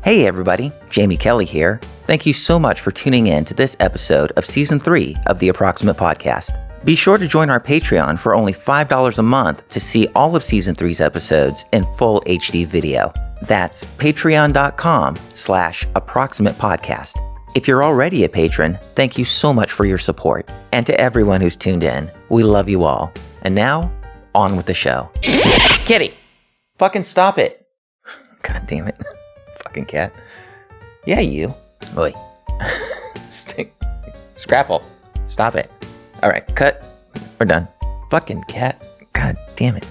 Hey everybody, Jamie Kelly here. Thank you so much for tuning in to this episode of Season 3 of the Approximate Podcast. Be sure to join our Patreon for only $5 a month to see all of Season 3's episodes in full HD video. That's patreon.com/approximate podcast. If you're already a patron, thank you so much for your support. And to everyone who's tuned in, we love you all. And now, on with the show. Kitty! Fucking stop it. God damn it. Fucking cat. Yeah, you. Oi. Scrapple. Stop it. All right, cut. We're done. Fucking cat. God damn it.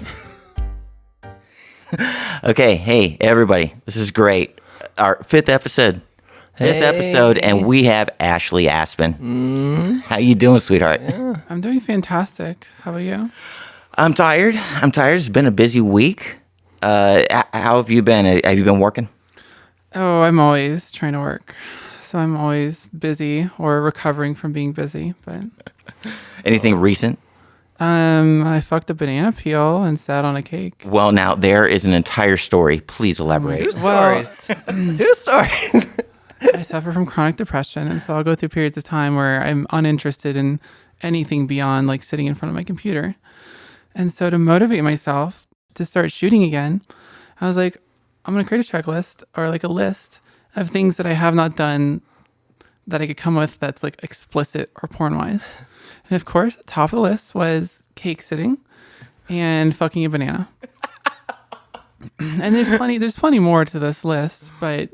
Okay, hey, everybody. This is great. Our fifth episode, and we have Ashley Aspen. How you doing, sweetheart? Yeah, I'm doing fantastic. How about you? I'm tired. It's been a busy week. How have you been? Have you been working? Oh, I'm always trying to work. So I'm always busy or recovering from being busy. But anything recent? I fucked a banana peel and sat on a cake. Well, now there is an entire story. Please elaborate. 2 stories. 2 stories. I suffer from chronic depression, and so I'll go through periods of time where I'm uninterested in anything beyond like sitting in front of my computer. And so to motivate myself to start shooting again, I was like, I'm going to create a checklist or like a list of things that I have not done that I could come with that's like explicit or porn-wise. And of course, top of the list was cake sitting and fucking a banana. And there's plenty more to this list, but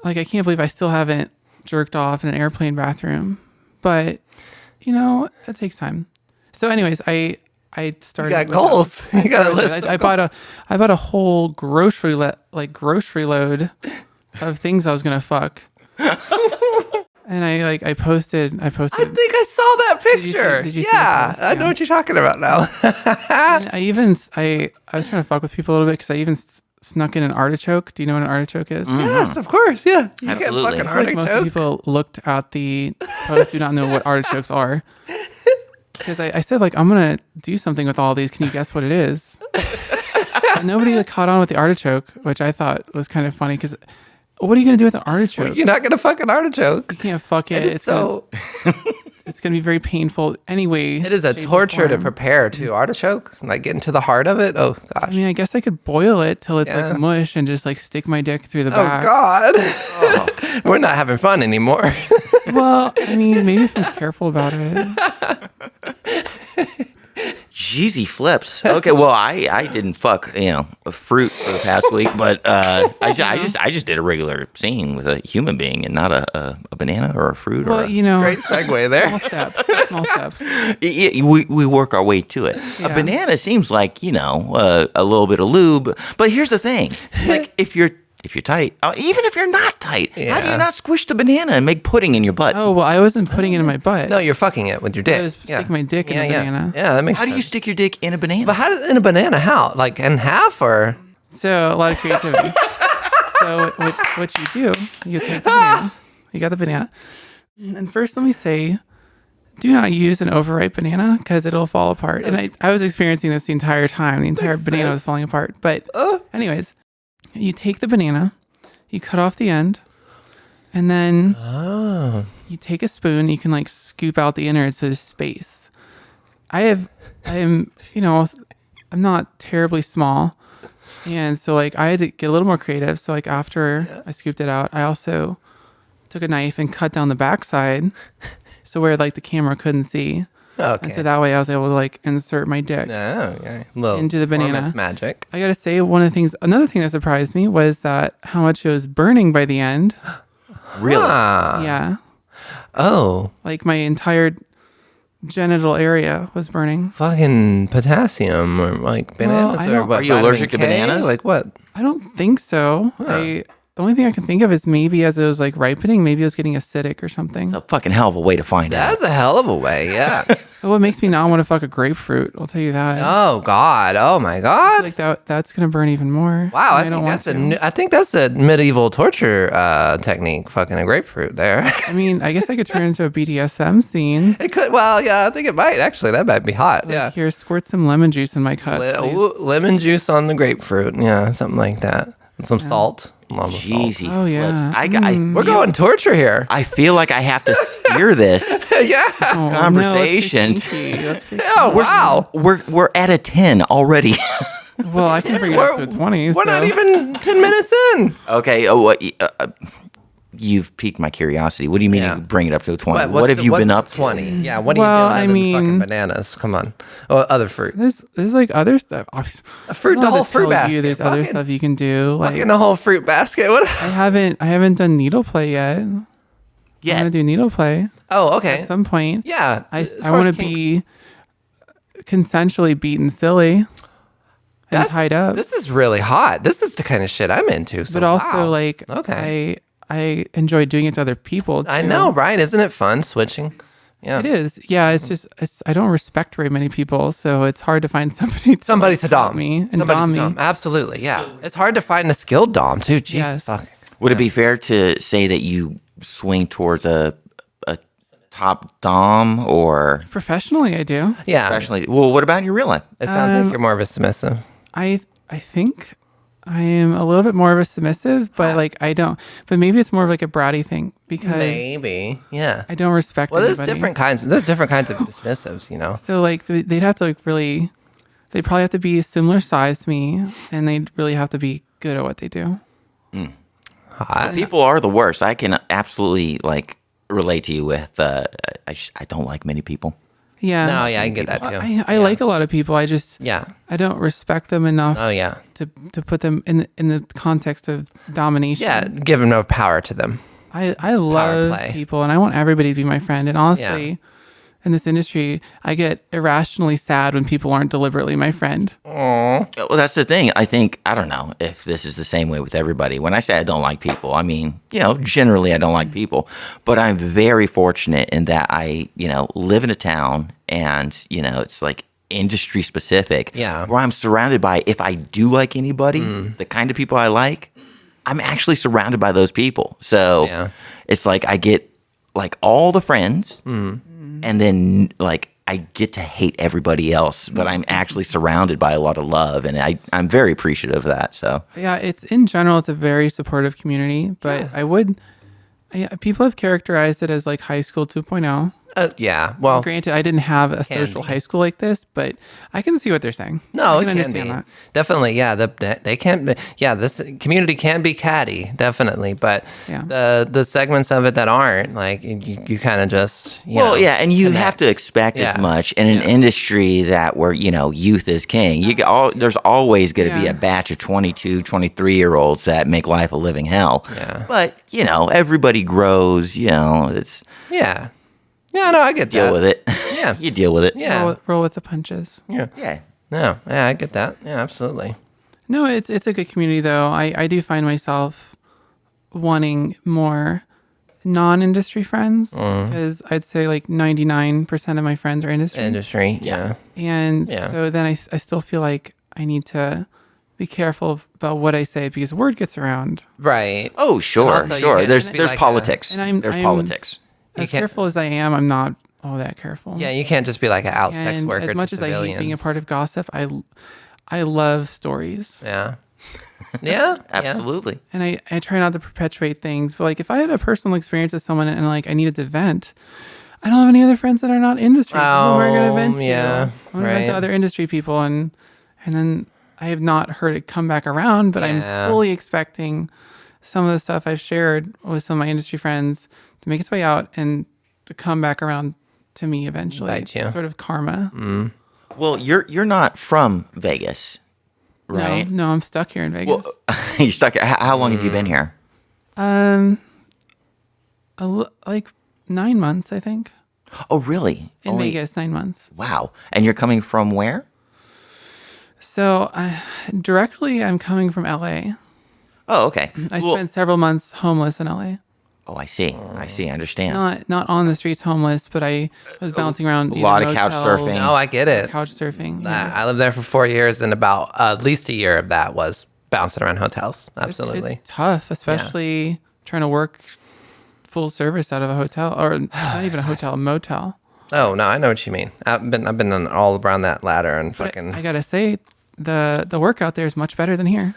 like I can't believe I still haven't jerked off in an airplane bathroom. But you know, it takes time. So anyways, I started. You got goals. You got a list. I bought a whole grocery load of things I was gonna fuck. And I posted. I think I saw that picture. Did you see yeah, I know what you're talking about now. And I was trying to fuck with people a little bit because I even snuck in an artichoke. Do you know what an artichoke is? Mm-hmm. Yes, of course. Yeah, you absolutely. Get fucking Like artichoke. most people looked at the post, do not know what artichokes are. Because I said, like, I'm going to do something with all these. Can you guess what it is? And nobody like, caught on with the artichoke, which I thought was kind of funny. Because what are you going to do with an artichoke? Well, you're not going to fuck an artichoke. You can't fuck it. It's going to be very painful anyway. It is a torture to prepare, too. Artichoke? Like, getting to the heart of it? Oh, gosh. I mean, I guess I could boil it till it's like mush and just like stick my dick through the back. Oh, God. Oh. We're not having fun anymore. Well, I mean, maybe if I'm careful about it. Jeezy flips. Okay, well, I didn't fuck, a fruit for the past week, but I just did a regular scene with a human being and not a banana or a fruit. Well, great segue there. Small steps. We work our way to it. Yeah. A banana seems like, a little bit of lube, but here's the thing. Like, if you're tight, even if you're not tight, how do you not squish the banana and make pudding in your butt? Oh, well, I wasn't putting it in my butt. No, you're fucking it with your dick. I was sticking my dick in a banana. Yeah, that makes sense. How do you stick your dick in a banana? But in a banana, how? Like in half or? So a lot of creativity. So what you do, you take the banana. You got the banana. And first, let me say, do not use an overripe banana because it'll fall apart. And I was experiencing this the entire time. The entire banana was falling apart. But anyways, you take the banana, you cut off the end, and then you take a spoon. You can like scoop out the innards so there's space. I'm not terribly small, and so like I had to get a little more creative. So like after I scooped it out, I also took a knife and cut down the backside, so where like the camera couldn't see. Okay. And so that way I was able to like insert my dick into the banana. That's magic. I gotta say, another thing that surprised me was that how much it was burning by the end. Really? Yeah. Oh. Like my entire genital area was burning. Fucking potassium or like bananas or what? Are you allergic to bananas? Like what? I don't think so. The only thing I can think of is maybe as it was like ripening, maybe it was getting acidic or something. It's a fucking hell of a way to find out. That's a hell of a way, yeah. What makes me not want to fuck a grapefruit? I'll tell you that. Oh God! Oh my I God! feel like that's gonna burn even more. Wow, I I think that's a medieval torture technique. Fucking a grapefruit there. I mean, I guess I could turn into a BDSM scene. It could. Well, yeah, I think it might actually. That might be hot. Like, yeah. Here, squirt some lemon juice in my cuts. Lemon juice on the grapefruit. Yeah, something like that. And some salt. assault. Jeezy. Oh, yeah. We're going torture here. I feel like I have to steer this Yeah. conversation. Oh, wow. We're at a 10 already. Well, I can bring it up to a 20. We're not even 10 minutes in. Okay. You've piqued my curiosity. What do you mean you bring it up to a 20? What have you been up to? 20. Yeah, what are you Well, doing I other mean- than fucking bananas? Come on. Oh, other fruit. There's like other stuff. Fruit, the whole fruit You, basket. there's other Fucking- stuff you can do. Like Fucking a whole fruit basket. What? I haven't done needle play yet. I Yeah. want to do needle play Oh, okay. at some point. Yeah. I as I far want as to kinks- be consensually beaten silly and tied up. This is really hot. This is the kind of shit I'm into. So but also wow. like Okay. I enjoy doing it to other people. I too. know, right? Isn't it fun switching? Yeah. It is. Yeah, it's just I don't respect very many people, so it's hard to find somebody Somebody like, to dom me and Somebody dom to me. dom. Absolutely. Yeah. It's hard to find a skilled dom too. Jesus Yes. fuck. Would it be fair to say that you swing towards a top dom or Professionally, I do. Yeah. professionally? Well, what about in your real life? It sounds like you're more of a submissive. I think I am a little bit more of a submissive, but like I don't. But maybe it's more of like a bratty thing because Maybe. Yeah. I don't respect. Well, there's anybody. different kinds. There's different kinds of dismissives, you know. So like they'd have to like really, they probably have to be similar size to me, and they'd really have to be good at what they do. Hot. People are the worst. I can absolutely like relate to you with. I don't like many people. Yeah. No, yeah, I can get that too. I like a lot of people. I just Yeah. I don't respect them enough Oh yeah. to put them in the context of domination. Yeah. Give enough power to them. I love play. people and I want everybody to be my friend. And honestly, in this industry, I get irrationally sad when people aren't deliberately my friend. Well, that's the thing. I think, I don't know if this is the same way with everybody. When I say I don't like people, I mean, generally I don't like people. But I'm very fortunate in that I, live in a town and, it's like industry specific. Yeah. Where I'm surrounded by, if I do like anybody, the kind of people I like, I'm actually surrounded by those people. So it's like I get like all the friends and then like I get to hate everybody else, but I'm actually surrounded by a lot of love, and I'm very appreciative of that. So Yeah, it's in general, it's a very supportive community, but people have characterized it as like high school 2.0. Yeah. Well, Granted, I didn't have a social be. high school like this, but I can see what they're saying. no, I it can can be. understand that. Definitely. Yeah. They can't be. Yeah. This community can be catty. Definitely. But Yeah. the segments of it that aren't, like, you kind of just, you know, and you connect. have to expect as Yeah. much in an industry that where youth is king. There's always going to be Yeah. a batch of 22, 23-year-olds that make life a living hell. Yeah. But everybody grows. It's Yeah. Yeah. No, I get deal that. with it. Yeah. You deal with it. Yeah. Roll with the punches. Yeah. Yeah. No. Yeah. I get that. Yeah. Absolutely. No, it's a good community though. I do find myself wanting more non-industry friends because I'd say like 99% of my friends are industry. Industry. Yeah. And Yeah. so then I still feel like I need to be careful about what I say because word gets around. Right. Oh, sure, also you sure. can't There's just be there's like politics. And There's I'm- politics. As can't- careful as I am, I'm not all that careful. Yeah. You can't just be like an out sex And worker as much to as I hate being a civilians. part of gossip, I love stories. Yeah. Yeah. Absolutely. And I try not to perpetuate things. But like if I had a personal experience with someone and like I needed to vent, I don't have any other friends that are not industry. So who am I going to vent to? yeah, I'm going to vent to right. other industry people. And then I have not heard it come back around, but Yeah. I'm fully expecting some of the stuff I've shared with some of my industry friends to make its way out and to come back around to me eventually. Bite you. Sort of karma. Well, you're not from Vegas, right? No, I'm stuck here in Vegas. Well, you're stuck. How long have you been here? Like 9 months, I think. Oh, really? In Vegas, 9 months. Wow. And you're coming from where? So directly, I'm coming from LA. Oh, okay. I Well- spent several months homeless in LA. Oh, I see. I understand. Not on the streets homeless, but I was bouncing around. a lot of couch surfing. No, I get it. Couch surfing. I lived there for 4 years, and about at least a year of that was bouncing around hotels. Absolutely. It's tough, especially trying to work full service out of a hotel, or not even a hotel, a motel. Oh no, I know what you mean. I've been on all around that ladder and But fucking. I gotta say, the work out there is much better than here.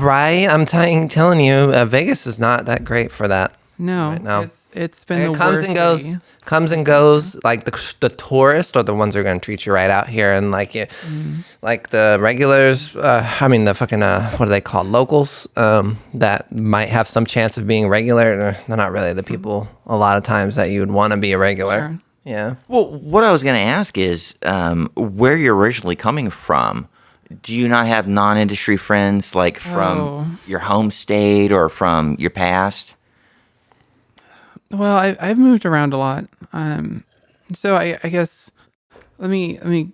Right? I'm telling you, Vegas is not that great for that. No, right now. it's been the comes worst and goes. city. Comes and goes. Like the tourists are the ones who are going to treat you right out here, and like like the regulars. I mean the fucking what are they called? Locals. That might have some chance of being regular. They're not really the people a lot of times that you would want to be a regular. Sure. Yeah. Well, what I was going to ask is where you're originally coming from. Do you not have non-industry friends like from your home state or from your past? Well, I've moved around a lot. So I guess let me.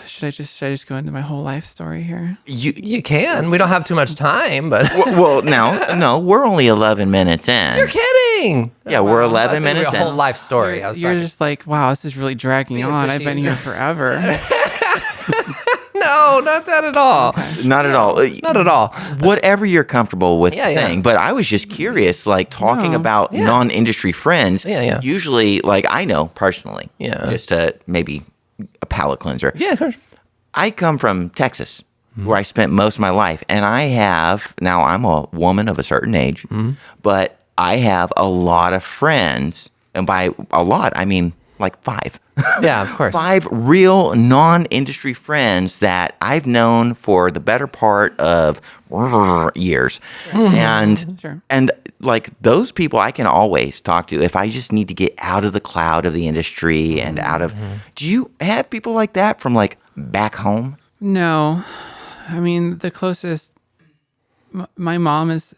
Should I just go into my whole life story here? You can. We don't have too much time, but Well, no, we're only 11 minutes in. you're kidding. Yeah, we're 11 That's minutes your whole in. life story. You're just like, wow, this is really dragging on. I've been here forever. No, not that at all. Not at all. Not at all. Whatever you're comfortable with Yeah, yeah. saying. But I was just curious, like talking No. about Yeah. non-industry friends. Yeah, yeah. Usually, like I know personally. Yeah. Just maybe a palate cleanser. Yeah, of course. I come from Texas, where I spent most of my life, and now I'm a woman of a certain age, but I have a lot of friends, and by a lot I mean like 5. Yeah, of course. 5 real non-industry friends that I've known for the better part of years. Sure. And like those people I can always talk to if I just need to get out of the cloud of the industry and out of. Do you have people like that from like back home? No, I mean the closest. My mom is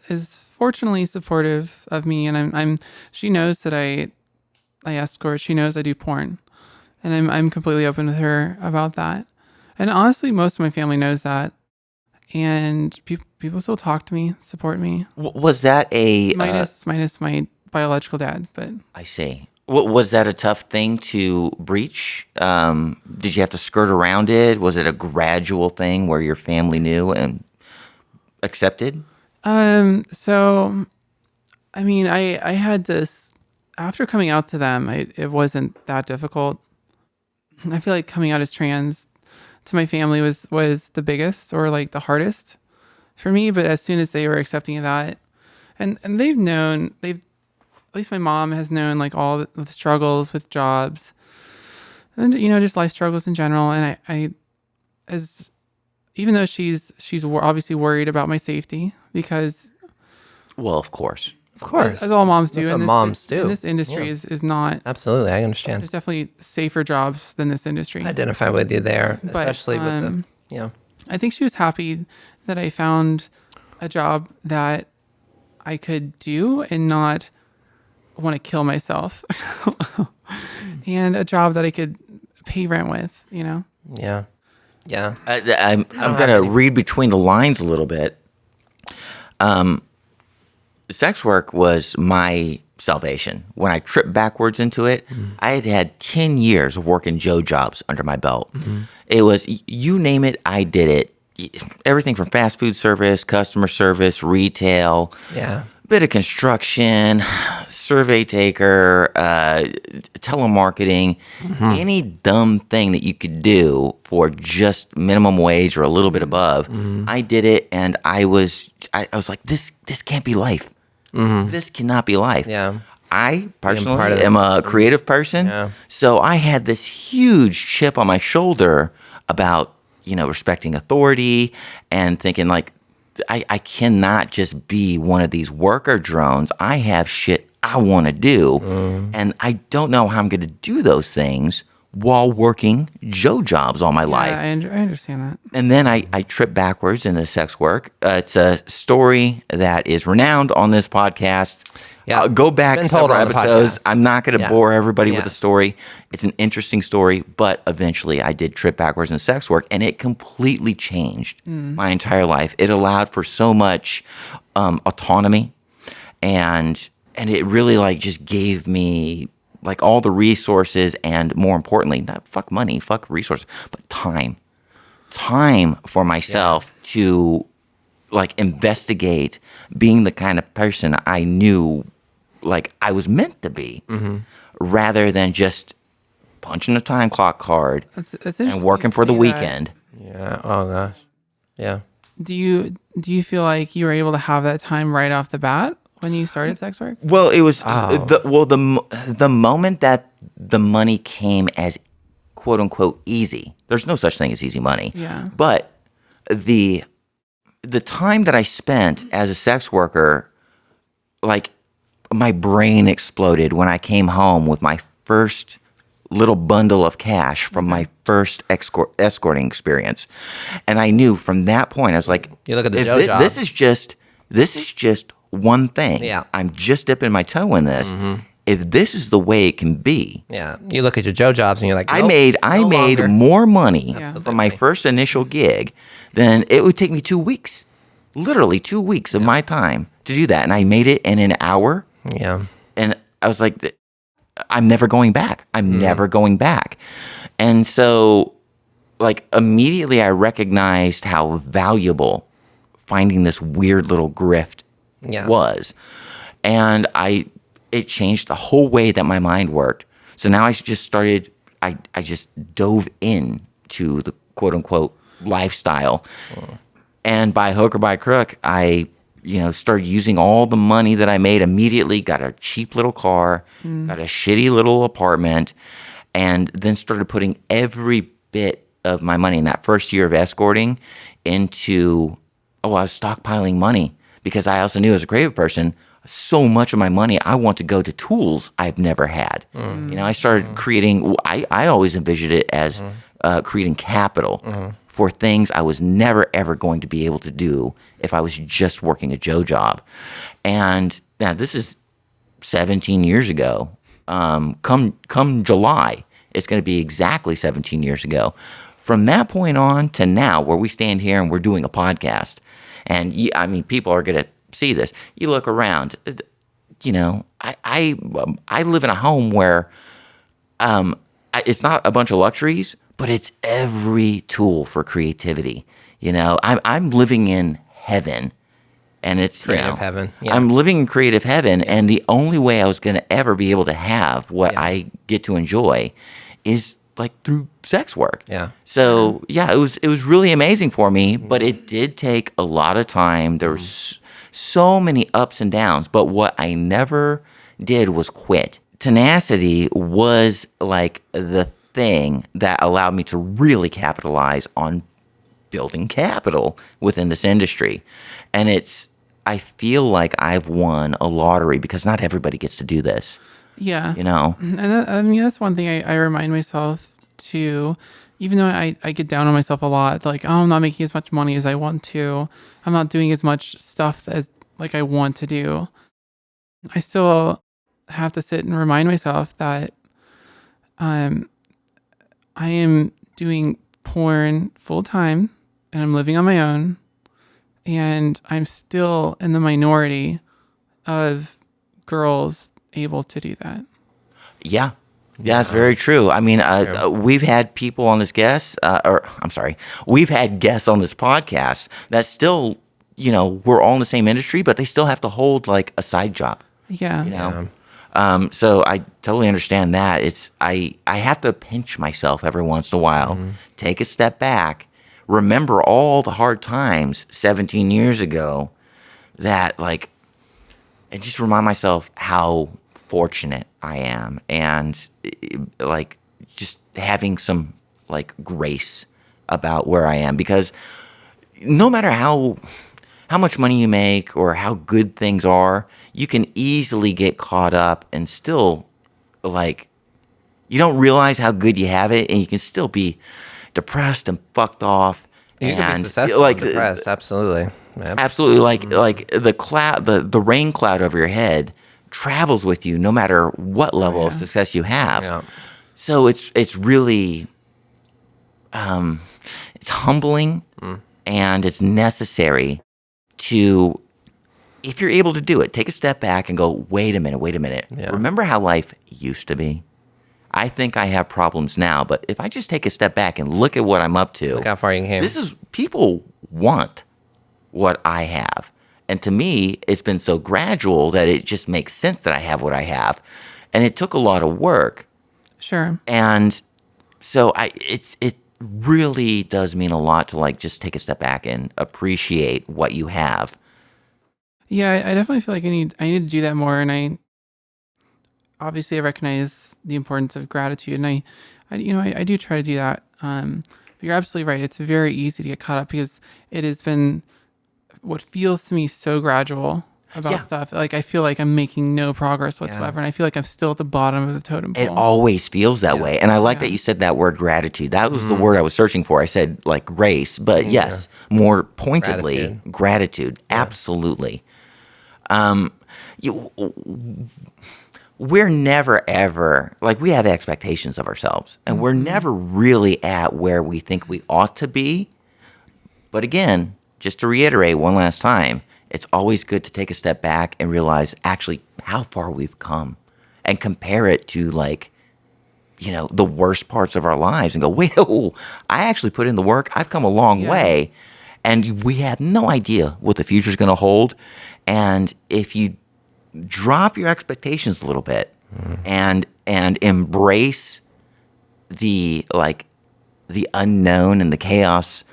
fortunately supportive of me, and I'm. She knows that I escort. She knows I do porn, and I'm completely open with her about that. And honestly, most of my family knows that, and people still talk to me, support me. Was that a? Minus my biological dad, but I see. Was that a tough thing to breach? Did you have to skirt around it? Was it a gradual thing where your family knew and accepted? So, I mean, I had this after coming out to them. It wasn't that difficult. I feel like coming out as trans to my family was the biggest or like the hardest for me. But as soon as they were accepting of that, and they've at least my mom has known like all the struggles with jobs and just life struggles in general. And I as even though she's obviously worried about my safety because Well, of course. Of course. as all moms do. That's what and moms do. And this industry Yeah. is not. Absolutely, I understand. There's definitely safer jobs than this industry. I identify with you there, But, especially with the, I think she was happy that I found a job that I could do and not want to kill myself, and a job that I could pay rent with. yeah. I'm have going to any- read between the lines a little bit. Sex work was my salvation. When I tripped backwards into it, I had 10 years of working Joe jobs under my belt. It was, you name it, I did it. Everything from fast food service, customer service, retail, Yeah. bit of construction, survey taker, telemarketing, any dumb thing that you could do for just minimum wage or a little bit above. I did it, and I was like, this can't be life. This cannot be life. Yeah. I personally part of the am a system. creative person, Yeah. so I had this huge chip on my shoulder about respecting authority and thinking like, I cannot just be one of these worker drones. I have shit I want to do, and I don't know how I'm going to do those things while working Joe jobs all my life. Yeah, I understand that. And then I tripped backwards into sex work. It's a story that is renowned on this podcast. Yeah. Go back Been told several on the episodes. podcast. I'm not going to Yeah. bore everybody with Yeah. the story. It's an interesting story, but eventually I did trip backwards into sex work, and it completely changed my entire life. It allowed for so much autonomy, and it really like just gave me like all the resources, and more importantly, not fuck money, fuck resources, but time for myself to like investigate being the kind of person I knew like I was meant to be, rather than just punching a time clock card That's interesting and working you for the say that. weekend. Yeah. Oh gosh. Yeah. Do you feel like you were able to have that time right off the bat when you started sex work? Well, it was Oh. the moment that the money came as quote unquote easy. There's no such thing as easy money. Yeah. But the time that I spent as a sex worker, like my brain exploded when I came home with my first little bundle of cash from my first escorting experience. And I knew from that point, I was like, You look at the if Joe this jobs. is just one thing. Yeah. I'm just dipping my toe in this. If this is the way it can be, Yeah. You look at your Joe jobs and you're like, I nope, made no longer. more money Yeah. from my first initial gig than it would take me 2 weeks. Literally 2 weeks of my time to do that. And I made it in an hour. Yeah. And I was like, I'm never going back. I'm never going back. And so, like, immediately I recognized how valuable finding this weird little grift Yeah. was. And it changed the whole way that my mind worked. So now I just dove into the quote unquote lifestyle. And by hook or by crook, I started using all the money that I made immediately, got a cheap little car, got a shitty little apartment, and then started putting every bit of my money in that first year of escorting into, I was stockpiling money because I also knew as a creative person, so much of my money, I want to go to tools I've never had. I started creating, I always envisioned it as creating capital for things I was never, ever going to be able to do if I was just working a Joe job. And now this is 17 years ago. Come July, it's going to be exactly 17 years ago. From that point on to now, where we stand here and we're doing a podcast, and people are going to see this. You look around, I live in a home where it's not a bunch of luxuries, but it's every tool for creativity. I'm living in heaven, and it's Creative heaven. Yeah. I'm living in creative heaven, and the only way I was going to ever be able to have what I get to enjoy is like through sex work. Yeah. So it was really amazing for me, but it did take a lot of time. There was so many ups and downs, but what I never did was quit. Tenacity was like the thing that allowed me to really capitalize on building capital within this industry. And I feel like I've won a lottery because not everybody gets to do this. Yeah. And that's one thing I remind myself too, even though I get down on myself a lot, like, oh, I'm not making as much money as I want to. I'm not doing as much stuff as like I want to do. I still have to sit and remind myself that I am doing porn full time and I'm living on my own, and I'm still in the minority of girls able to do that. Yeah, it's very true. I mean, we've had people on this we've had guests on this podcast that still, we're all in the same industry, but they still have to hold like a side job. Yeah. So I totally understand that. I have to pinch myself every once in a while, take a step back, remember all the hard times 17 years ago, that like, and just remind myself how fortunate I am, and like just having some like grace about where I am, because no matter how much money you make or how good things are, you can easily get caught up and still like you don't realize how good you have it, and you can still be depressed and fucked off. You can and be successful and depressed, absolutely. Yep. Absolutely, like the cloud, the rain cloud over your head travels with you no matter what level of success you have. Yeah. So it's really it's humbling, and it's necessary to, if you're able to do it, take a step back and go, wait a minute. Yeah. Remember how life used to be? I think I have problems now, but if I just take a step back and look at what I'm up to, Look how far you came. People want what I have. And to me, it's been so gradual that it just makes sense that I have what I have. And it took a lot of work. Sure. And so it really does mean a lot to like just take a step back and appreciate what you have. Yeah, I definitely feel like I need to do that more, and I obviously I recognize the importance of gratitude, and I do try to do that. But you're absolutely right. It's very easy to get caught up because it has been what feels to me so gradual about Yeah. stuff. Like I feel like I'm making no progress whatsoever, and I feel like I'm still at the bottom of the totem pole. It always feels that way. And I like that Yeah. you said that word gratitude. That was the word I was searching for. I said like grace, but yes, more pointedly, gratitude. Absolutely. You, we're never ever like we have expectations of ourselves, and we're never really at where we think we ought to be. But again, just to reiterate one last time, it's always good to take a step back and realize actually how far we've come and compare it to like, the worst parts of our lives and go, wait, oh, I actually put in the work. I've come a long way, and we have no idea what the future is going to hold. And if you drop your expectations a little bit and embrace the unknown and the chaos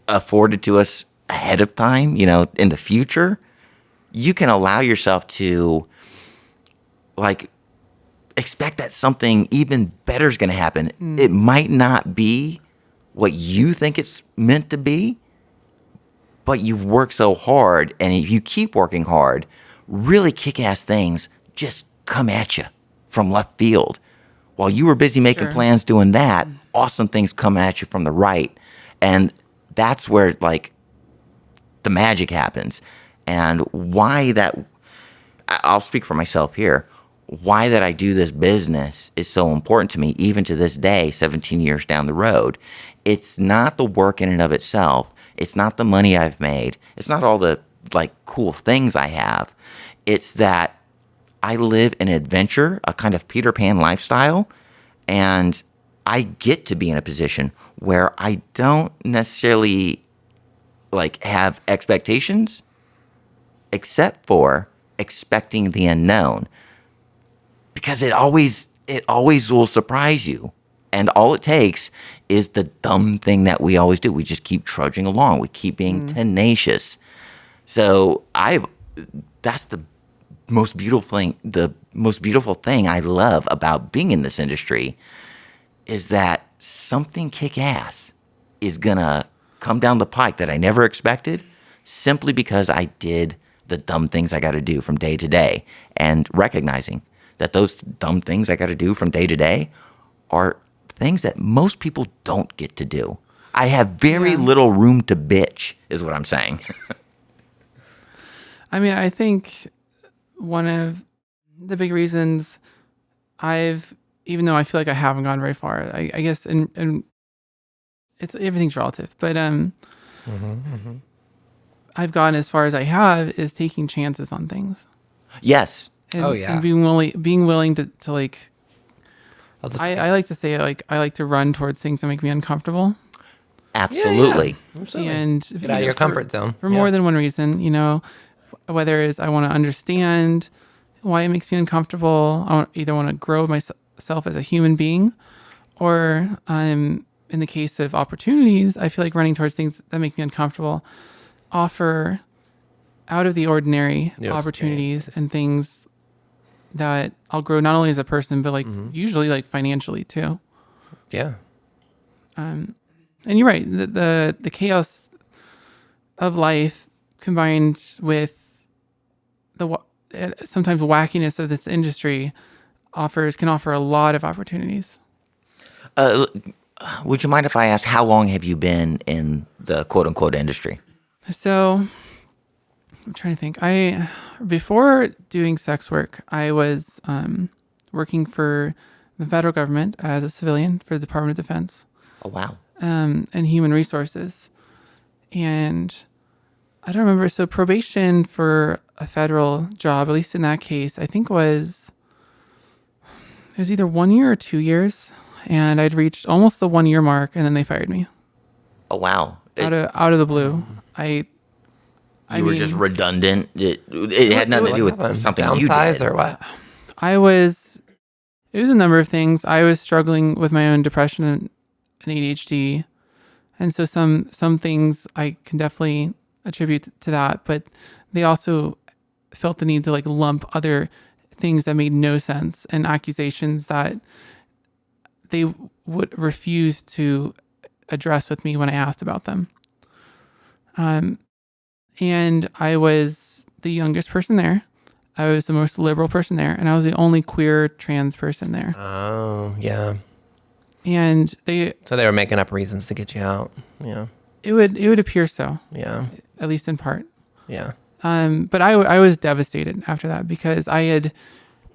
afforded to us ahead of time, in the future, you can allow yourself to like expect that something even better is going to happen. It might not be what you think it's meant to be, but you've worked so hard, and if you keep working hard, really kick-ass things just come at you from left field. While you were busy making plans doing that, awesome things come at you from the right. And that's where like the magic happens. And why that, I'll speak for myself here, why that I do this business is so important to me, even to this day, 17 years down the road. It's not the work in and of itself. It's not the money I've made. It's not all the like cool things I have. It's that I live an adventure, a kind of Peter Pan lifestyle, and I get to be in a position where I don't necessarily like have expectations, except for expecting the unknown, because it always will surprise you. And all it takes is the dumb thing that we always do. We just keep trudging along. We keep being tenacious. So that's the most beautiful thing. The most beautiful thing I love about being in this industry is that something kick-ass is gonna come down the pike that I never expected, simply because I did the dumb things I got to do from day to day, and recognizing that those dumb things I got to do from day to day are things that most people don't get to do. I have very little room to bitch, is what I'm saying. I mean, I think one of the big reasons even though I feel like I haven't gone very far, I guess, and it's everything's relative, but I've gone as far as I have is taking chances on things. Yes. And, and being willing to like. I like to say like I like to run towards things that make me uncomfortable. Absolutely. Absolutely. And get out of your comfort zone for more than one reason. Whether it's I want to understand why it makes me uncomfortable. I either want to grow myself as a human being, or in the case of opportunities, I feel like running towards things that make me uncomfortable offer out of the ordinary opportunities and things that I'll grow not only as a person, but like usually like financially too. Yeah. And you're right. The chaos of life combined with the sometimes wackiness of this industry can offer a lot of opportunities. Would you mind if I ask, how long have you been in the quote unquote industry? So I'm trying to think. Before doing sex work, I was working for the federal government as a civilian for the Department of Defense. Oh, wow. And human resources. And I don't remember. So probation for a federal job, at least in that case, I think it was either 1 year or 2 years. And I'd reached almost the 1 year mark, and then they fired me. Oh, wow. Out of the blue. You were just redundant. It had nothing to do with something you did. Or what? It was a number of things. I was struggling with my own depression an ADHD, and so some things I can definitely attribute to that, but they also felt the need to like lump other things that made no sense and accusations that they would refuse to address with me when I asked about them. And I was the youngest person there. I was the most liberal person there, and I was the only queer trans person there. Oh, yeah. And So they were making up reasons to get you out. Yeah. it would appear so, Yeah. at least in part. Yeah. But I was devastated after that because I had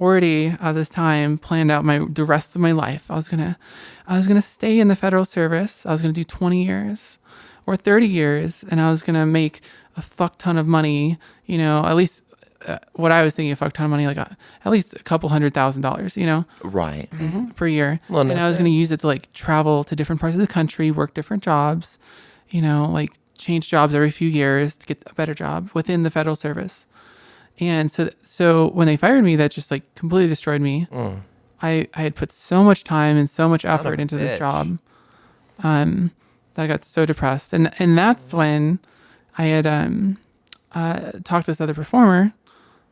already at this time planned out the rest of my life. I was gonna stay in the federal service. I was gonna do 20 years or 30 years, and I was gonna make a fuck ton of money. You know, at least what I was thinking, a fuck ton of money, like at least a couple $100,000. You know, Right. per year. Well, and I was gonna use it to like travel to different parts of the country, work different jobs. You know, like change jobs every few years to get a better job within the federal service. And so when they fired me, that just like completely destroyed me. I had put so much time and so much effort into this job, that I got so depressed. And that's when I had talked to this other performer.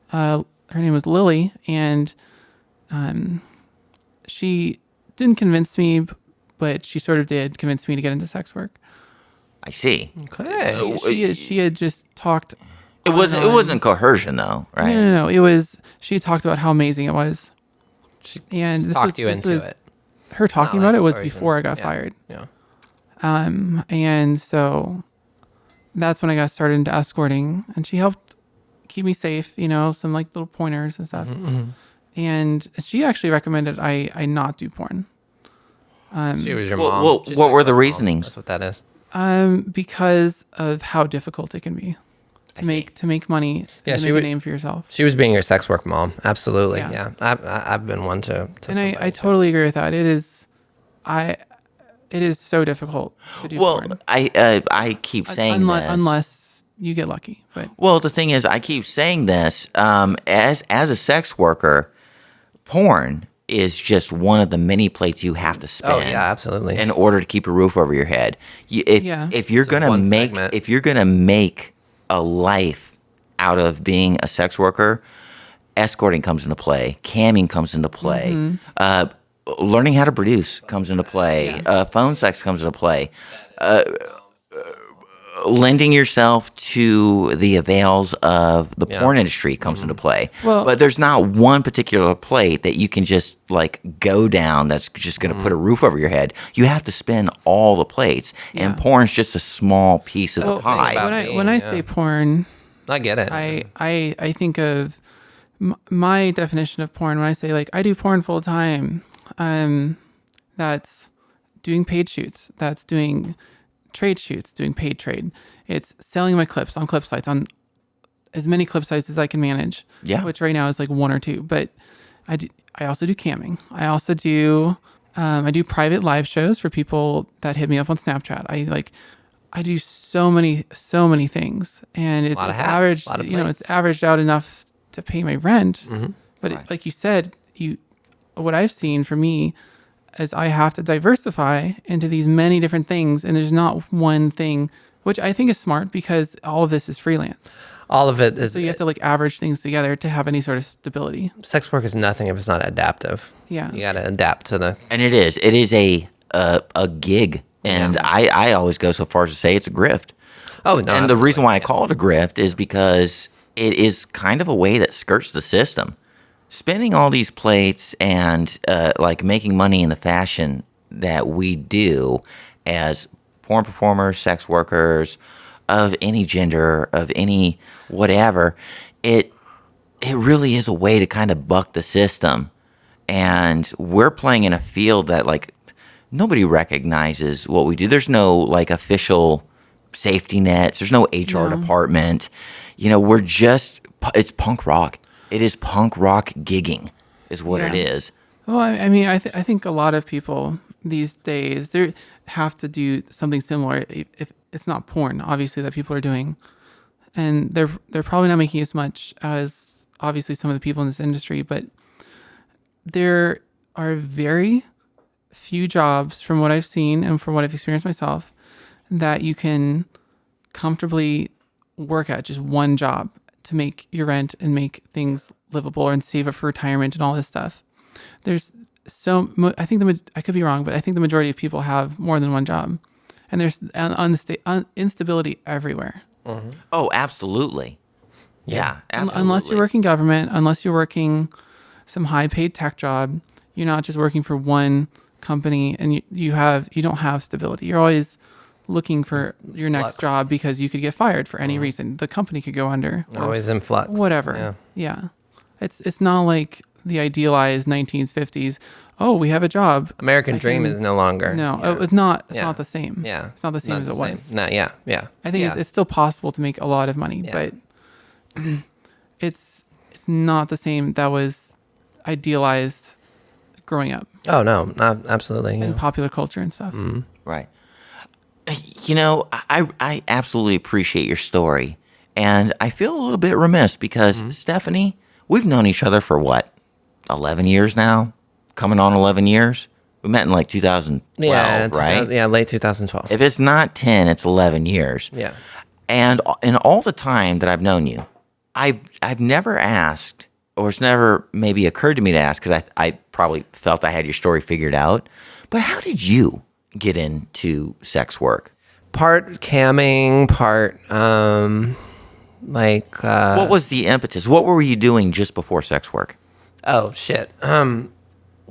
Her name was Lily, and she didn't convince me, but she sort of did convince me to get into sex work. I see. Okay. She had just talked. It wasn't coercion though, right? No. It was, she talked about how amazing it was. She And talked you into it. Her talking Not about like it was coercion. before I got Yeah. fired. Yeah. And so that's when I got started into escorting, and she helped keep me safe, you know, some like little pointers and stuff. And she actually recommended I not do porn. She was your Well, mom. well, She's what like were the my mom. reasonings? That's what that is. Because of how difficult it can be to make money and to make a name for yourself. She was being your sex work mom. Absolutely. Yeah. Yeah. I've been one to And I somebody, totally agree with that. It is so difficult to do Well, porn. I keep saying this. Unless you get lucky. But Well, the thing is, I keep saying this. As a sex worker, porn is just one of the many plates you have to spin. Oh yeah, absolutely. In order to keep a roof over your head, if you're gonna one make a life out of being a sex worker, escorting comes into play, camming comes into play, learning how to produce comes into play, phone sex comes into play, lending yourself to the avails of the porn industry comes into play. Well- But there's not one particular plate that you can just like go down that's just going to put a roof over your head. You have to spin all the plates, and porn's just a small piece of the the thing pie. about when I say porn, I get it. I think of my definition of porn. When I say like I do porn full time, that's doing paid shoots. That's doing trade shoots, doing paid trade. It's selling my clips on clip sites, on as many clip sites as I can manage. Yeah. Which right now is like one or two. But I also do camming. I also do I do private live shows for people that hit me up on Snapchat. I do so many things, and it's lot of hats, averaged. lot of You know, it's plates. averaged out enough to pay my rent. But Right. like you said, what I've seen for me is I have to diversify into these many different things, and there's not one thing, which I think is smart because all of this is freelance. All of it is. So you have to like average things together to have any sort of stability. Sex work is nothing if it's not adaptive. Yeah. You got to adapt to the. And it is a gig, and I always go so far as to say it's a grift. Oh no. And the reason why I call it a grift is because it is kind of a way that skirts the system. Spinning all these plates and like making money in the fashion that we do as porn performers, sex workers, of any gender, of any whatever, it really is a way to kind of buck the system. And we're playing in a field that like nobody recognizes what we do. There's no like official safety nets. There's no HR department. You know, it's punk rock. It is punk rock gigging is what it is. Well, I mean, I think a lot of people these days they have to do something similar. If it's not porn, obviously, that people are doing, and they're probably not making as much as obviously some of the people in this industry, but there are very few jobs from what I've seen and from what I've experienced myself that you can comfortably work at just one job to make your rent and make things livable and save up for retirement and all this stuff. There's I think I could be wrong, but I think the majority of people have more than one job, and there's instability everywhere. Mm-hmm. Oh, absolutely. Yeah, absolutely. Unless you're working government, unless you're working some high-paid tech job, you're not just working for one company, and you don't have stability. You're always looking for your next job because you could get fired for any reason. The company could go under. Always in flux. Whatever. Yeah. It's not like the idealized 1950s. Oh, we have a job. American dream is no longer. No, Yeah. it's not. It's not the same. Yeah. It's not the same as it was. No, yeah. I think it's still possible to make a lot of money, but it's not the same that was idealized growing up. Oh no, not absolutely. In popular culture and stuff. Mm-hmm. Right. I absolutely appreciate your story. And I feel a little bit remiss because, Stephanie, we've known each other for what, 11 years now? Coming on 11 years? We met in like 2012, right? Yeah, late 2012. If it's not 10, it's 11 years. Yeah. And in all the time that I've known you, I've never asked, or it's never maybe occurred to me to ask, because I probably felt I had your story figured out, but how did you get into sex work? Part camming, part what was the impetus? What were you doing just before sex work? Oh shit. Oh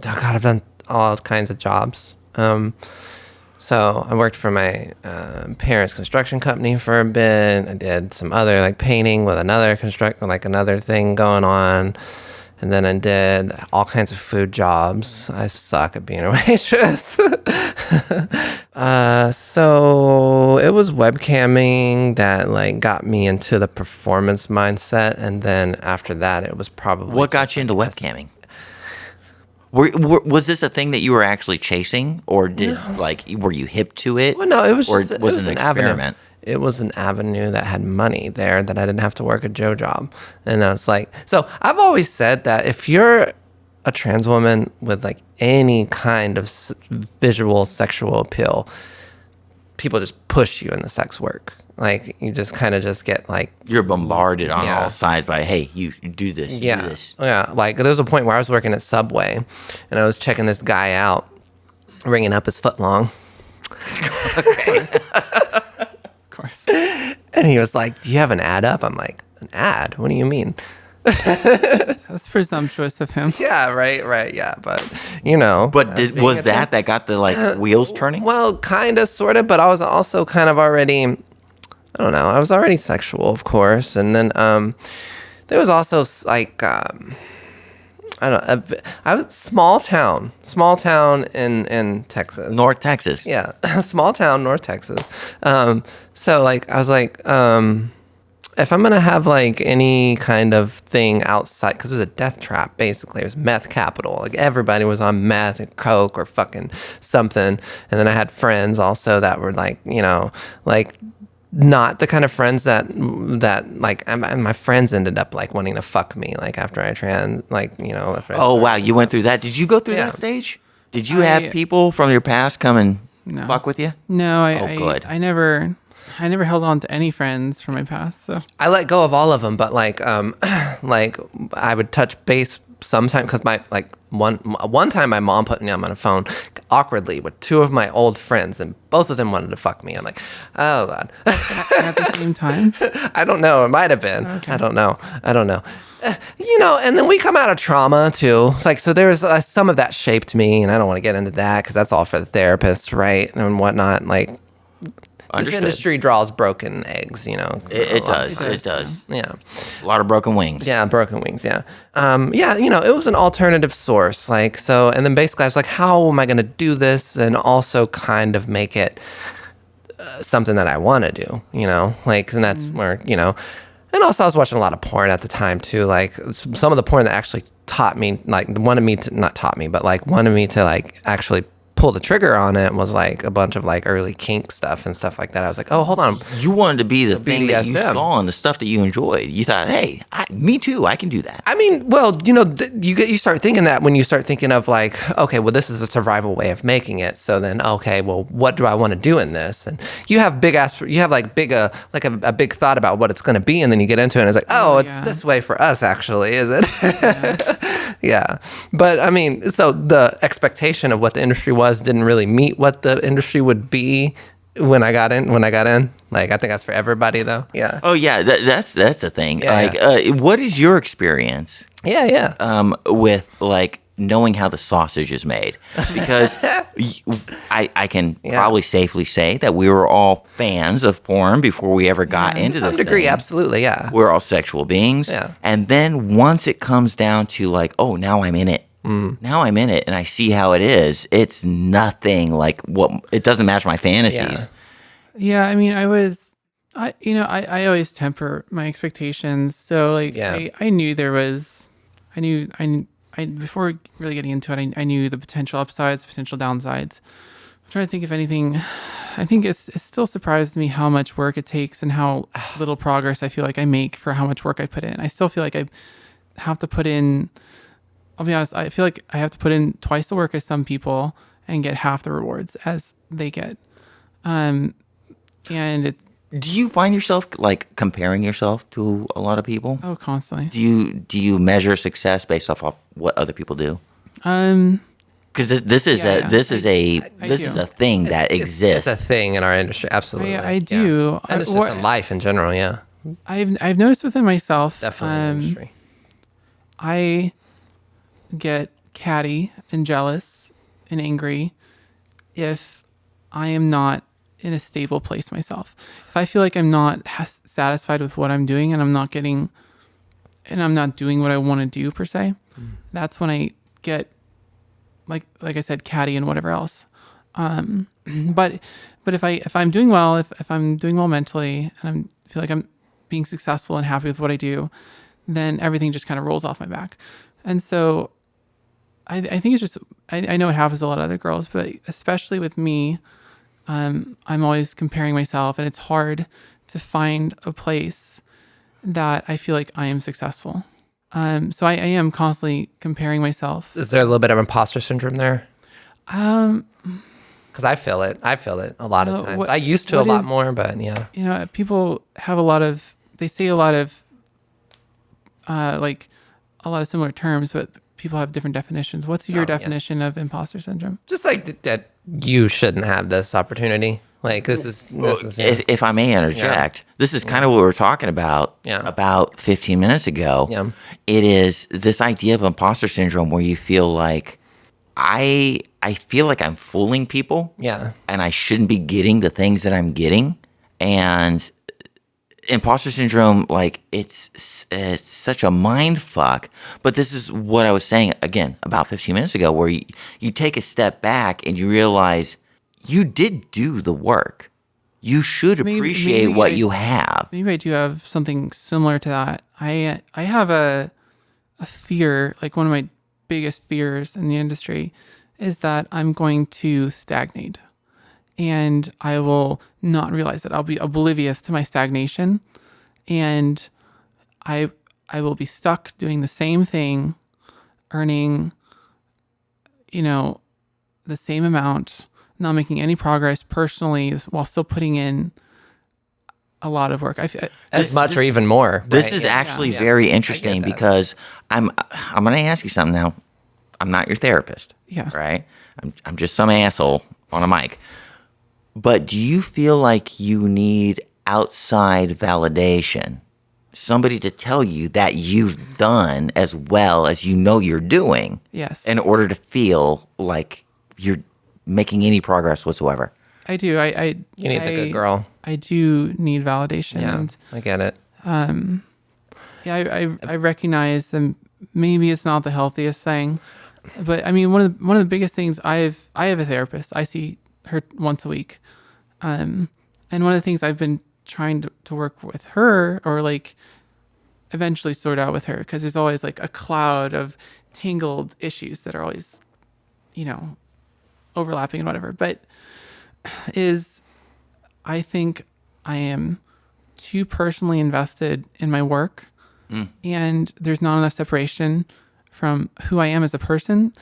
God, I've done all kinds of jobs. So I worked for my parents' construction company for a bit. I did some other like painting with another another thing going on. And then I did all kinds of food jobs. I suck at being a waitress. So it was webcamming that like got me into the performance mindset. And then after that, it was probably... What got you into webcamming? Was this a thing that you were actually chasing, or were you hip to it? Well, no, it was it was an experiment. Avenue. It was an avenue that had money there that I didn't have to work a Joe job. And I was like, so I've always said that if you're a trans woman with like any kind of visual sexual appeal, people just push you in the sex work. Like you just kind of just get like... You're bombarded on all sides by, hey, you do this, do this. Yeah, like there was a point where I was working at Subway and I was checking this guy out, ringing up his foot long. Okay. Course. And he was like, do you have an ad up? I'm like, an ad? What do you mean? That's presumptuous of him. Yeah, right, yeah, but you know. But was that got the like wheels turning? Well, kind of, sort of, but I was also kind of already, I don't know, I was already sexual, of course, and then there was also like, I don't know, I was small town in Texas. North Texas. Yeah, small town, North Texas. So like, I was like, if I'm gonna have like any kind of thing outside, because it was a death trap, basically. It was meth capital. Like everybody was on meth and coke or fucking something. And then I had friends also that were like, you know, like not the kind of friends that like, and my friends ended up like wanting to fuck me like after I Oh wow, you went through that. Did you go through that stage? Did you have people from your past come and fuck with you? No, good. I never held on to any friends from my past. So I let go of all of them, but like like I would touch base sometime because my like one time my mom put me on the phone awkwardly with two of my old friends and both of them wanted to fuck me. I'm like, oh God. At the same time? I don't know. It might have been. Okay. I don't know. You know, and then we come out of trauma too. It's like, so there's some of that shaped me, and I don't want to get into that because that's all for the therapist, right? And whatnot. Like, this industry draws broken eggs, you know. It does. Yeah. A lot of broken wings. Yeah, broken wings, yeah. Yeah, you know, it was an alternative source. Like, so, and then basically I was like, how am I going to do this and also kind of make it something that I want to do, you know? Like, and that's where, you know, and also I was watching a lot of porn at the time too. Like, some of the porn that actually taught me, like, wanted me to, not taught me, but like wanted me to like actually pull the trigger on it was like a bunch of like early kink stuff and stuff like that. I was like, oh, hold on. You wanted to be the thing that you BDSM. saw and the stuff that you enjoyed. You thought, hey, me too, I can do that. I mean, well, you know, you start thinking that when you start thinking of like, okay, well, this is a survival way of making it. So then, okay, well, what do I want to do in this? And you have a big thought about what it's going to be, and then you get into it, and it's like, oh, it's this way for us, actually, is it? Yeah. But I mean, so the expectation of what the industry was didn't really meet what the industry would be when I got in. Like, I think that's for everybody, though. Yeah. Oh yeah, that's a thing. Yeah, What is your experience? Yeah. With like knowing how the sausage is made, because I can probably safely say that we were all fans of porn before we ever got into this. To some degree, thing. absolutely, yeah. We're all sexual beings. Yeah. And then once it comes down to like, oh, now I'm in it. Now I'm in it and I see how it is. It's nothing like it doesn't match my fantasies. Yeah, I mean, I always temper my expectations. So like, I knew before really getting into it, I knew the potential upsides, potential downsides. I'm trying to think if anything. I think it still surprised me how much work it takes and how little progress I feel like I make for how much work I put in. I still feel like I have to put in, I'll be honest, I feel like I have to put in twice the work as some people and get half the rewards as they get. And it, Do you find yourself like comparing yourself to a lot of people? oh, constantly. Do you measure success based off of what other people do? Because this is a thing that exists. It's a thing in our industry, absolutely. I do. And it's just in life in general, yeah. I've noticed within myself. Definitely in the industry. I get catty and jealous and angry if I am not in a stable place myself. If I feel like I'm not satisfied with what I'm doing and I'm not doing what I want to do per se, that's when I get like I said, catty and whatever else. But if I'm doing well, if I'm doing well mentally and I feel like I'm being successful and happy with what I do, then everything just kind of rolls off my back. And so I think it's just, I know it happens to a lot of other girls, but especially with me, I'm always comparing myself, and it's hard to find a place that I feel like I am successful. So I am constantly comparing myself. Is there a little bit of imposter syndrome there? Because I feel it a lot of times. I used to a lot more, but yeah. You know, people have they say a lot of similar terms, but people have different definitions. What's your definition of imposter syndrome? Just like that you shouldn't have this opportunity. Like this is if I may interject, this is kind of what we were talking about about 15 minutes ago. Yeah. It is this idea of imposter syndrome where you feel like I feel like I'm fooling people. Yeah. And I shouldn't be getting the things that I'm getting. And imposter syndrome, like it's such a mind fuck. But this is what I was saying again about 15 minutes ago, where you take a step back and you realize you did do the work. You should appreciate what you have. Maybe I do have something similar to that. I have a fear, like one of my biggest fears in the industry is that I'm going to stagnate. And I will not realize that. I'll be oblivious to my stagnation, and I will be stuck doing the same thing, earning, the same amount, not making any progress personally, while still putting in a lot of work. As much or even more. This is actually very interesting because I'm going to ask you something now. I'm not your therapist. Yeah. Right? I'm just some asshole on a mic. But do you feel like you need outside validation? Somebody to tell you that you've done as well as you know you're doing. Yes. In order to feel like you're making any progress whatsoever. I do. You need the good girl. I do need validation. Yeah, and, I get it. I recognize that maybe it's not the healthiest thing, but I mean, one of the biggest things I have a therapist. I see her once a week. And one of the things I've been trying to work with her, or like eventually sort out with her, because there's always like a cloud of tangled issues that are always, overlapping and whatever, but I think I am too personally invested in my work, and there's not enough separation from who I am as a person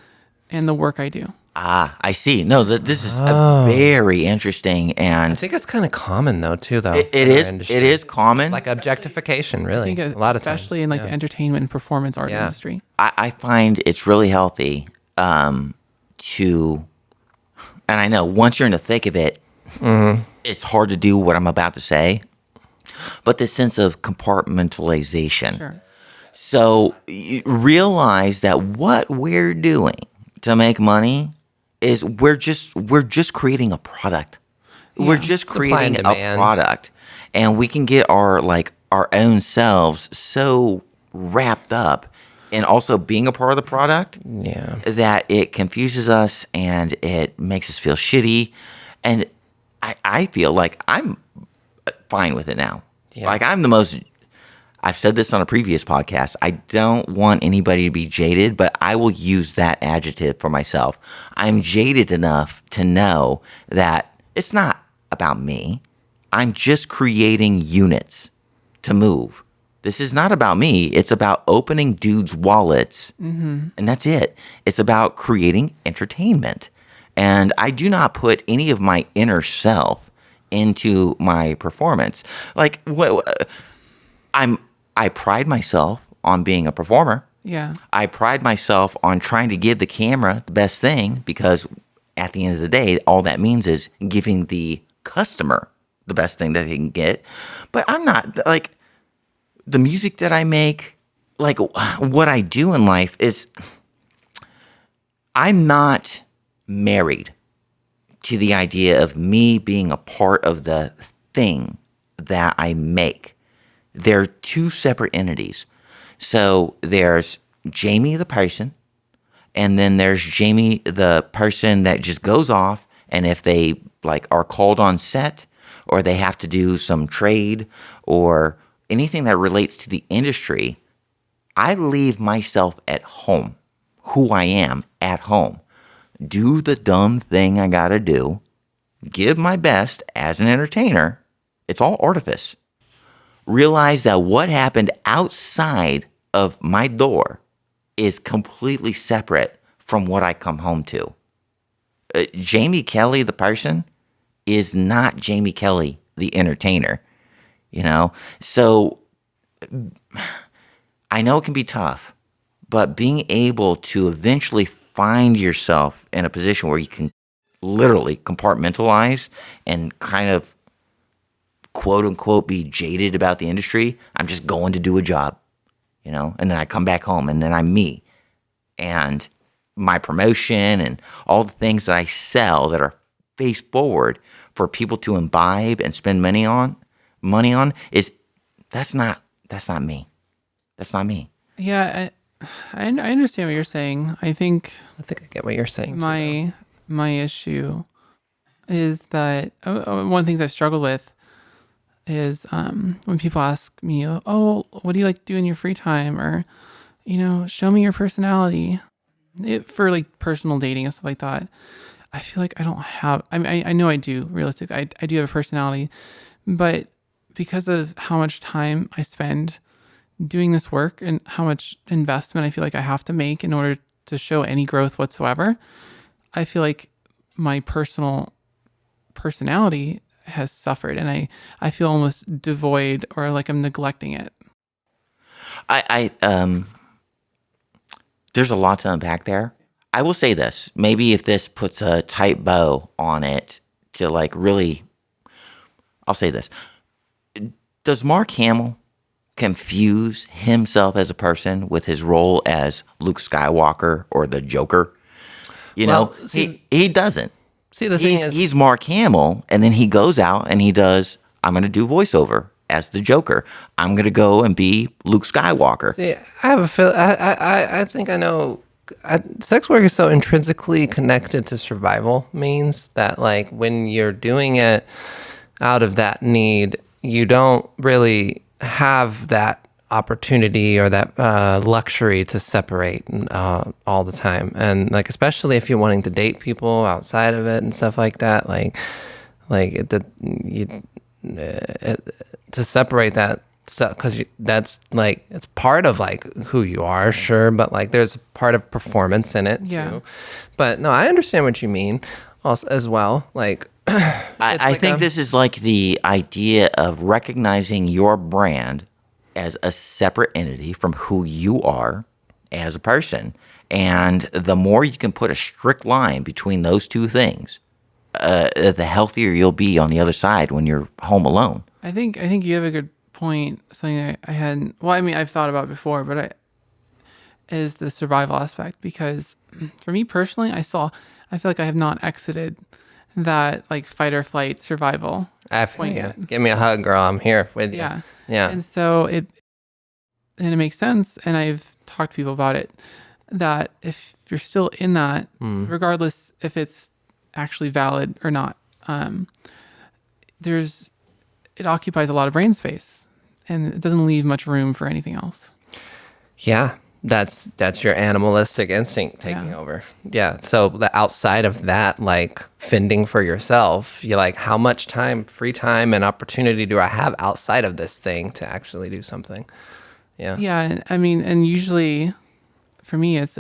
and the work I do. Ah, I see. No, this is a very interesting, and I think it's kind of common though, too. Though it in our is. industry. It is common. like objectification, really. I think A lot of times, especially in like the entertainment and performance art industry. I find it's really healthy to, and I know once you're in the thick of it, it's hard to do what I'm about to say, but this sense of compartmentalization. Sure. So you realize that what we're doing to make money is we're just creating a product. We're just Supply and creating a demand. product, and we can get our own selves so wrapped up in also being a part of the product that it confuses us and it makes us feel shitty. And I feel like I'm fine with it now. Yeah. Like I've said this on a previous podcast. I don't want anybody to be jaded, but I will use that adjective for myself. I'm jaded enough to know that it's not about me. I'm just creating units to move. This is not about me. It's about opening dudes' wallets, and that's it. It's about creating entertainment. And I do not put any of my inner self into my performance. Like, I pride myself on being a performer. Yeah. I pride myself on trying to give the camera the best thing, because at the end of the day, all that means is giving the customer the best thing that they can get. But I'm not, like, the music that I make, like, what I do in life is, I'm not married to the idea of me being a part of the thing that I make. They're two separate entities. So there's Jamie the person, and then there's Jamie the person that just goes off, and if they like are called on set, or they have to do some trade or anything that relates to the industry, I leave myself at home, who I am at home. Do the dumb thing I gotta do, give my best as an entertainer. It's all artifice. Realize that what happened outside of my door is completely separate from what I come home to. Jamie Kelly, the person, is not Jamie Kelly, the entertainer. You know? So I know it can be tough, but being able to eventually find yourself in a position where you can literally compartmentalize and kind of quote unquote be jaded about the industry. I'm just going to do a job, you know, and then I come back home and then I'm me. And my promotion and all the things that I sell that are face forward for people to imbibe and spend money on is that's not me. That's not me. Yeah, I understand what you're saying. I think I get what you're saying. my issue is that one of the things I struggle with is when people ask me, oh, what do you like to do in your free time? Or, you know, show me your personality. For like personal dating and stuff like that, I feel like I don't have, I know I do, realistically. I do have a personality, but because of how much time I spend doing this work and how much investment I feel like I have to make in order to show any growth whatsoever, I feel like my personality has suffered, and I feel almost devoid, or like I'm neglecting it. There's a lot to unpack there. I will say this. Maybe if this puts a tight bow on it to like really, I'll say this. Does Mark Hamill confuse himself as a person with his role as Luke Skywalker or the Joker? You know, he doesn't. See, the thing is, he's Mark Hamill, and then he goes out and he does, I'm going to do voiceover as the Joker. I'm going to go and be Luke Skywalker. see, I have a feel. I think I know. Sex work is so intrinsically connected to survival means that, like, when you're doing it out of that need, you don't really have that opportunity or that luxury to separate all the time. And like, especially if you're wanting to date people outside of it and stuff like that, to separate that stuff, because that's like, it's part of like who you are, sure, but like there's part of performance in it too. But no, I understand what you mean also as well. Like, I think this is like the idea of recognizing your brand as a separate entity from who you are as a person. And the more you can put a strict line between those two things, the healthier you'll be on the other side when you're home alone. I think you have a good point. Something I hadn't, well, I mean, I've thought about before, but is the survival aspect, because for me personally, I feel like I have not exited that like fight or flight survival point yet. Give me a hug, girl. I'm here with you. Yeah. And so it makes sense. And I've talked to people about it, that if you're still in that, regardless if it's actually valid or not, it occupies a lot of brain space, and it doesn't leave much room for anything else. Yeah. That's your animalistic instinct taking over. Yeah. So the outside of that, like fending for yourself, you're like, how much time, free time and opportunity do I have outside of this thing to actually do something? Yeah. Yeah. I mean, and usually for me, it's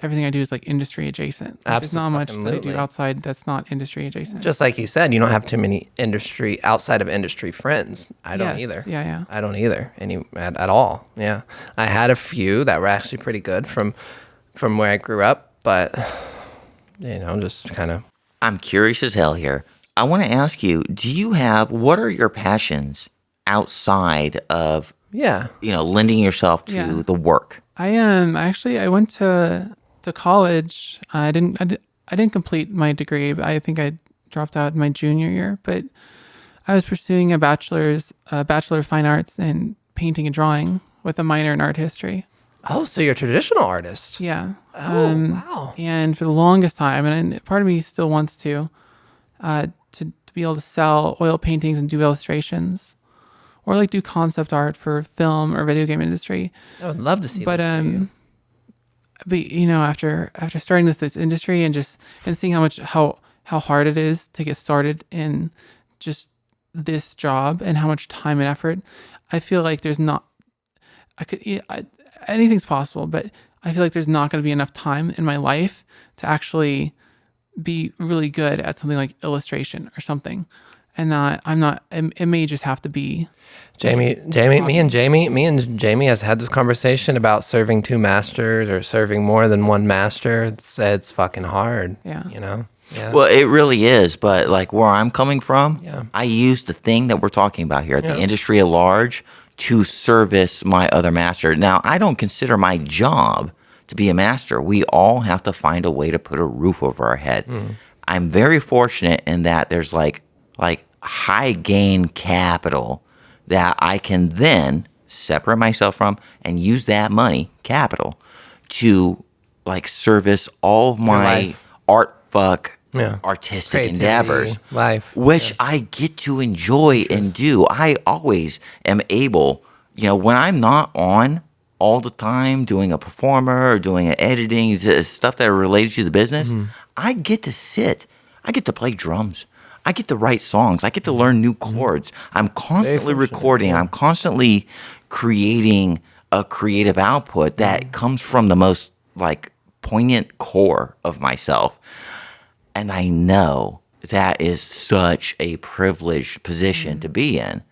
everything I do is like industry adjacent. Like, there's not much that I do outside that's not industry adjacent. Just like you said, you don't have too many outside of industry friends. I don't either. Yeah. I don't either at all. Yeah. I had a few that were actually pretty good from where I grew up, but just kind of. I'm curious as hell here. I want to ask you, what are your passions outside of, lending yourself to the work? I went to college. I didn't complete my degree, but I think I dropped out in my junior year, but I was pursuing a Bachelor of Fine Arts in painting and drawing with a minor in art history. Oh, so you're a traditional artist. Yeah. Oh, wow. And for the longest time, and part of me still wants to be able to sell oil paintings and do illustrations, or like do concept art for film or video game industry. I would love to see but this for you. But after starting this industry and seeing how hard it is to get started in just this job and how much time and effort, I feel like anything's possible, but I feel like there's not going to be enough time in my life to actually be really good at something like illustration or something. And it may just have to be. Me and Jamie has had this conversation about serving two masters or serving more than one master. It's fucking hard. Yeah. Yeah. Well, it really is. But like where I'm coming from, I use the thing that we're talking about here, the industry at large, to service my other master. Now, I don't consider my job to be a master. We all have to find a way to put a roof over our head. I'm very fortunate in that there's like high gain capital that I can then separate myself from and use that money, capital, to like service all of my artistic Creativity, endeavors, which I get to enjoy and do. I always am able, when I'm not on all the time doing a performer or doing an editing, stuff that are related to the business, I get to sit. I get to play drums. I get to write songs. I get to learn new chords. I'm constantly recording. I'm constantly creating a creative output that comes from the most like poignant core of myself. And I know that is such a privileged position to be in.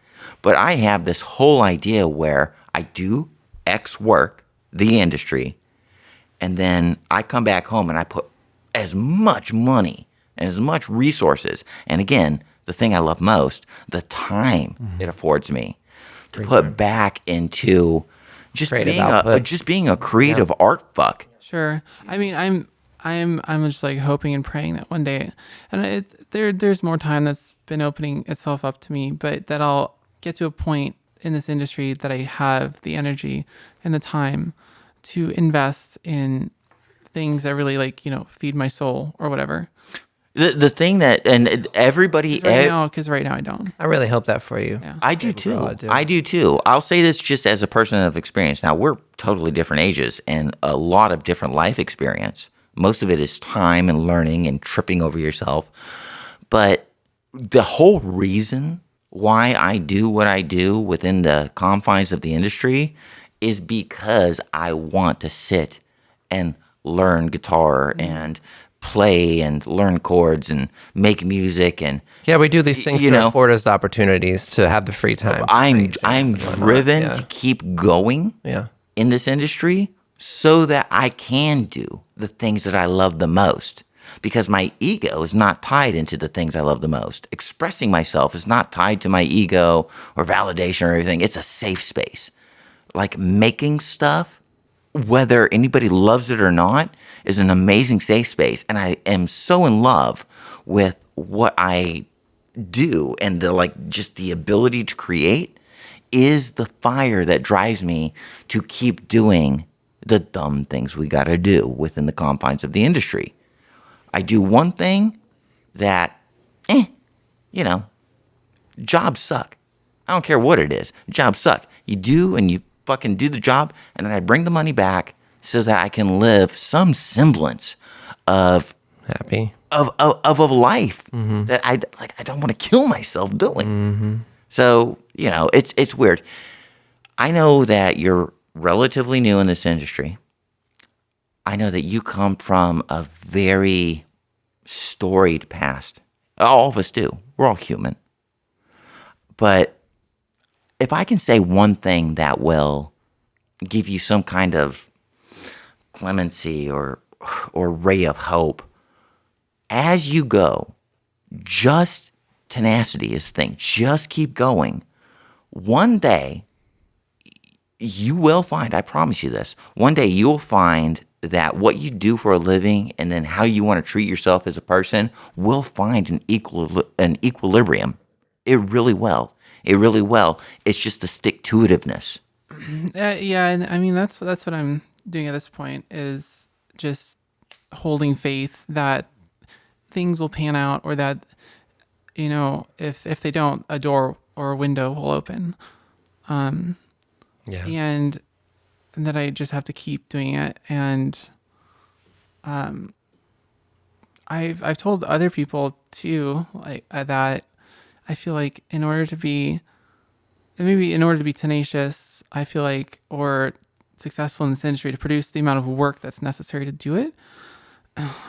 But I have this whole idea where I do X work, the industry, and then I come back home and I put as much money and as much resources, and again, the thing I love most, the time it affords me to put back into just being a creative art fuck. Sure. I mean, I'm just like hoping and praying that one day, and there's more time that's been opening itself up to me, but that I'll get to a point in this industry that I have the energy and the time to invest in things that really feed my soul or whatever. The thing that, and everybody, Because right now I don't. I really hope that for you. Yeah. I do too. I do. I do too. I'll say this just as a person of experience. Now, we're totally different ages and a lot of different life experience. Most of it is time and learning and tripping over yourself. But the whole reason why I do what I do within the confines of the industry is because I want to sit and learn guitar and play and learn chords and make music and Yeah, we do these things you to know, afford us the opportunities to have the free time. to I'm create things and whatnot. driven Yeah. to keep going Yeah. in this industry so that I can do the things that I love the most. Because my ego is not tied into the things I love the most. Expressing myself is not tied to my ego or validation or everything. It's a safe space. Like making stuff, whether anybody loves it or not, is an amazing safe space. And I am so in love with what I do and just the ability to create is the fire that drives me to keep doing the dumb things we got to do within the confines of the industry. I do one thing that, you know, jobs suck. I don't care what it is. Jobs suck. You do and you fucking do the job, and then I bring the money back so that I can live some semblance of Happy. of a life that I don't want to kill myself doing. So, it's weird. I know that you're relatively new in this industry. I know that you come from a very storied past. All of us do. We're all human. But if I can say one thing that will give you some kind of clemency or ray of hope, as you go, just tenacity is the thing. Just keep going. One day, you will find, I promise you this, one day you'll find that what you do for a living and then how you want to treat yourself as a person will find an equilibrium. It really will. It really will. It's just the stick-to-itiveness. Yeah, and I mean that's what I'm doing at this point is just holding faith that things will pan out, or that if they don't, a door or a window will open, Yeah. and that I just have to keep doing it. And I've told other people too, like that I feel like in order to be tenacious, I feel like, or successful in this industry, to produce the amount of work that's necessary to do it,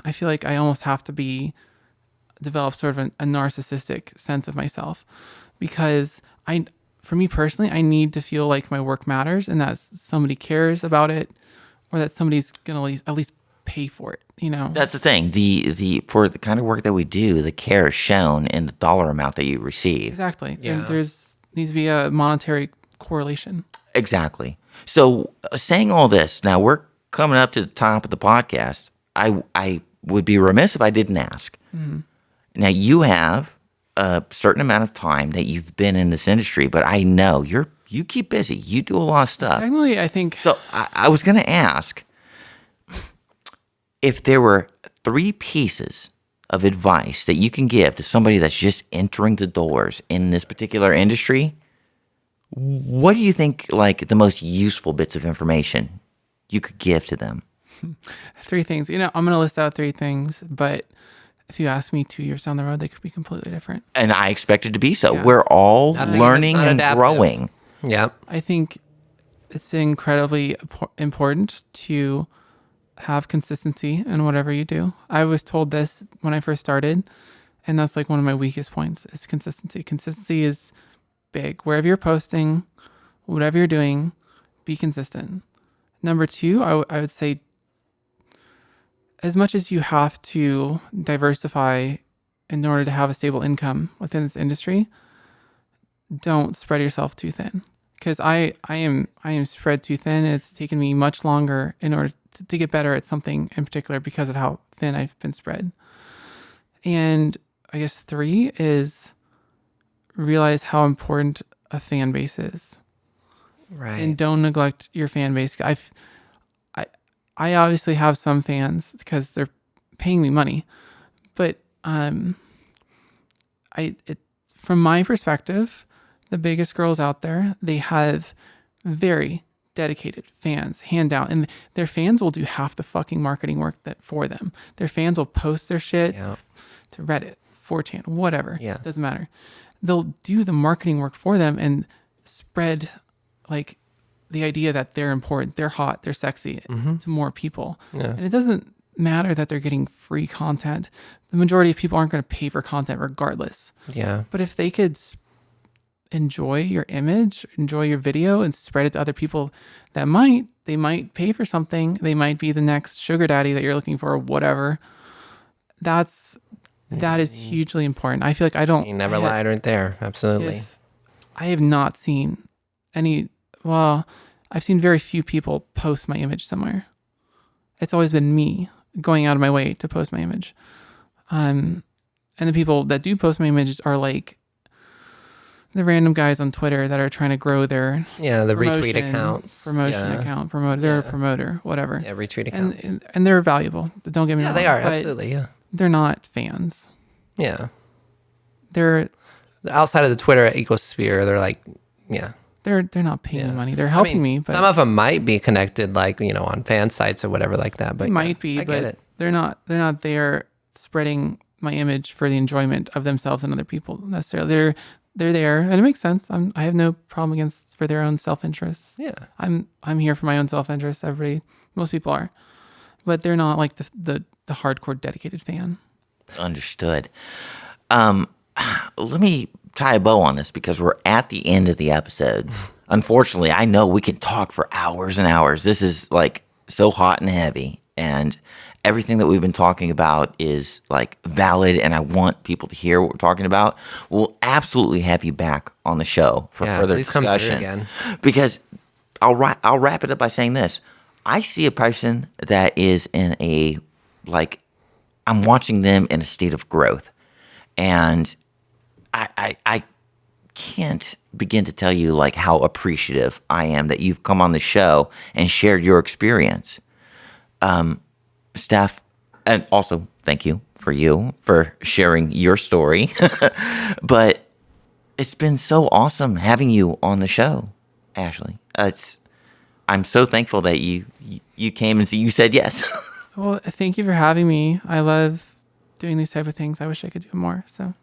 I feel like I almost have to develop sort of a narcissistic sense of myself, because for me personally, I need to feel like my work matters and that somebody cares about it, or that somebody's gonna at least pay for it. That's the thing. For the kind of work that we do, the care is shown in the dollar amount that you receive. Exactly. Yeah. And needs to be a monetary correlation. Exactly. So saying all this, now we're coming up to the top of the podcast. I would be remiss if I didn't ask. Mm-hmm. Now you have a certain amount of time that you've been in this industry, but I know you keep busy. You do a lot of stuff. Technically, I think. So I was going to ask if there were 3 pieces of advice that you can give to somebody that's just entering the doors in this particular industry. What do you think, like, the most useful bits of information you could give to them? 3 things. I'm going to list out 3 things, but if you ask me 2 years down the road, they could be completely different. And I expect it to be so. Yeah. We're all Nothing learning is not and adaptive. growing. Yeah. I think it's incredibly important to have consistency in whatever you do. I was told this when I first started, and that's like one of my weakest points is consistency. Consistency is big. Wherever you're posting, whatever you're doing, be consistent. Number 2, I would say, as much as you have to diversify in order to have a stable income within this industry, don't spread yourself too thin. Because I am spread too thin. It's taken me much longer in order to get better at something in particular because of how thin I've been spread. And I guess 3 is realize how important a fan base is. Right. And don't neglect your fan base. I obviously have some fans because they're paying me money, but From my perspective, the biggest girls out there, they have very dedicated fans, hand down, and their fans will do half the fucking marketing work for them. Their fans will post their shit to Reddit, 4chan, whatever. Yes. Doesn't matter. They'll do the marketing work for them and spread like the idea that they're important, they're hot, they're sexy to more people. Yeah. And it doesn't matter that they're getting free content. The majority of people aren't going to pay for content regardless. Yeah. But if they could enjoy your image, enjoy your video, and spread it to other people they might pay for something. They might be the next sugar daddy that you're looking for or whatever. That is hugely important. I feel like You never lied right there. Absolutely. I have not seen I've seen very few people post my image somewhere. It's always been me going out of my way to post my image. And the people that do post my images are like the random guys on Twitter that are trying to grow their the retweet accounts. They're a promoter, whatever. Yeah, retweet accounts. And they're valuable. Don't get me wrong. Yeah, they are. Absolutely, yeah. They're not fans. Yeah. They're outside of the Twitter ecosphere, they're like, yeah. They're not paying money. They're helping me. But some of them might be connected, like, on fan sites or whatever like that. But they might be, but they're not there spreading my image for the enjoyment of themselves and other people necessarily. They're there, and it makes sense. I have no problem for their own self-interest. Yeah. I'm here for my own self-interest. Most people are, but they're not like the hardcore dedicated fan. Understood. Let me tie a bow on this because we're at the end of the episode. Unfortunately, I know we can talk for hours and hours. This is like so hot and heavy, and everything that we've been talking about is like valid, and I want people to hear what we're talking about. We'll absolutely have you back on the show for further discussion. Again. Because I'll wrap it up by saying this. I see a person that is in I'm watching them in a state of growth, and I can't begin to tell you like how appreciative I am that you've come on the show and shared your experience. Steph, and also thank you for sharing your story. But it's been so awesome having you on the show, Ashley. I'm so thankful that you came and you said yes. Well, thank you for having me. I love doing these type of things. I wish I could do more. So